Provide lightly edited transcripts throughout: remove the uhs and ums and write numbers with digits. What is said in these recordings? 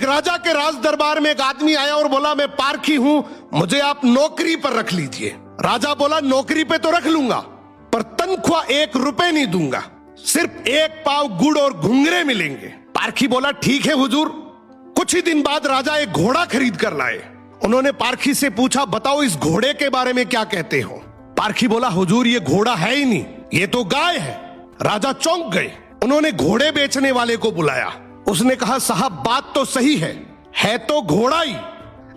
एक राजा के राज दरबार में एक आदमी आया और बोला, मैं पारखी हूं, मुझे आप नौकरी पर रख लीजिए। राजा बोला, नौकरी पे तो रख लूंगा, पर तनख्वाह 1 रुपए नहीं दूंगा, सिर्फ 1 पाव गुड़ और घुंघरे मिलेंगे। पारखी बोला, ठीक है हुजूर। कुछ ही दिन बाद राजा एक घोड़ा खरीद कर लाए। उन्होंने पारखी से पूछा, बताओ इस घोड़े के बारे में क्या कहते हो। पारखी बोला, हुजूर ये घोड़ा है ही नहीं, ये तो गाय है। राजा चौंक गए। उन्होंने घोड़े बेचने वाले को बुलाया। उसने कहा, साहब बात तो सही है तो घोड़ा ही,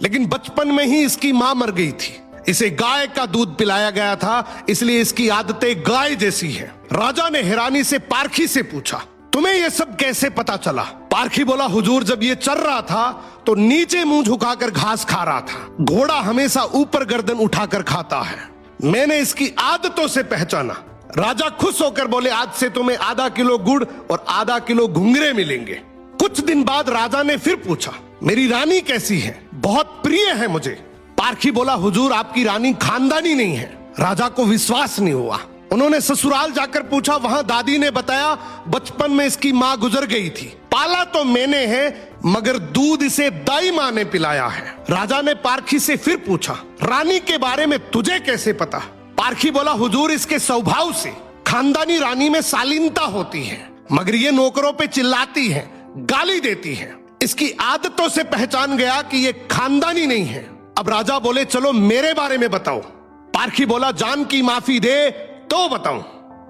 लेकिन बचपन में ही इसकी मां मर गई थी, इसे गाय का दूध पिलाया गया था, इसलिए इसकी आदतें गाय जैसी है। राजा ने हैरानी से पारखी से पूछा, तुम्हें यह सब कैसे पता चला। पारखी बोला, हुजूर जब ये चल रहा था तो नीचे मुंह झुकाकर घास खा रहा था, घोड़ा हमेशा ऊपर गर्दन उठाकर खाता है, मैंने इसकी आदतों से पहचाना। राजा खुश होकर बोले, आज से तुम्हें आधा किलो गुड़ और आधा किलो घुंघरे मिलेंगे। कुछ दिन बाद राजा ने फिर पूछा, मेरी रानी कैसी है, बहुत प्रिय है मुझे। पारखी बोला, हुजूर आपकी रानी खानदानी नहीं है। राजा को विश्वास नहीं हुआ। उन्होंने ससुराल जाकर पूछा, वहां दादी ने बताया, बचपन में इसकी मां गुजर गई थी, पाला तो मैंने है, मगर दूध इसे दाई मां ने पिलाया है। राजा ने पारखी से फिर पूछा, रानी के बारे में तुझे कैसे पता। पारखी बोला, हुजूर इसके स्वभाव से खानदानी रानी में शालीनता होती है, मगर ये नौकरों पे चिल्लाती है, गाली देती है, इसकी आदतों से पहचान गया कि ये खानदानी नहीं है। अब राजा बोले, चलो मेरे बारे में बताओ। पारखी बोला, जान की माफी दे तो बताऊं।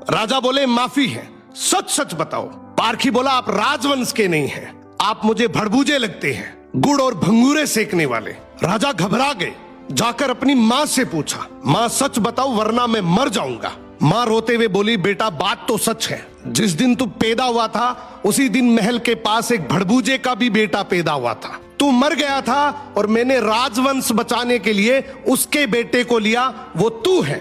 राजा बोले, माफी है, सच सच बताओ। पारखी बोला, आप राजवंश के नहीं हैं, आप मुझे भड़बूजे लगते हैं, गुड़ और भंगूरे सेकने वाले। राजा घबरा गए। जाकर अपनी माँ से पूछा, माँ सच बताओ वरना मैं मर जाऊंगा। माँ रोते हुए बोली, बेटा बात तो सच है, जिस दिन तू पैदा हुआ था उसी दिन महल के पास एक भड़बूजे का भी बेटा पैदा हुआ था, तू मर गया था और मैंने राजवंश बचाने के लिए उसके बेटे को लिया, वो तू है।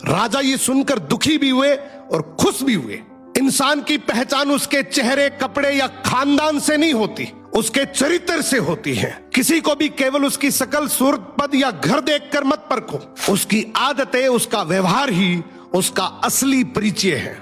राजा ये सुनकर दुखी भी हुए और खुश भी हुए। इंसान की पहचान उसके चेहरे, कपड़े या खानदान से नहीं होती, उसके चरित्र से होती है। किसी को भी केवल उसकी शकल, सूरत, पद या घर देखकर मत परखो, उसकी आदतें, उसका व्यवहार ही उसका असली परिचय है।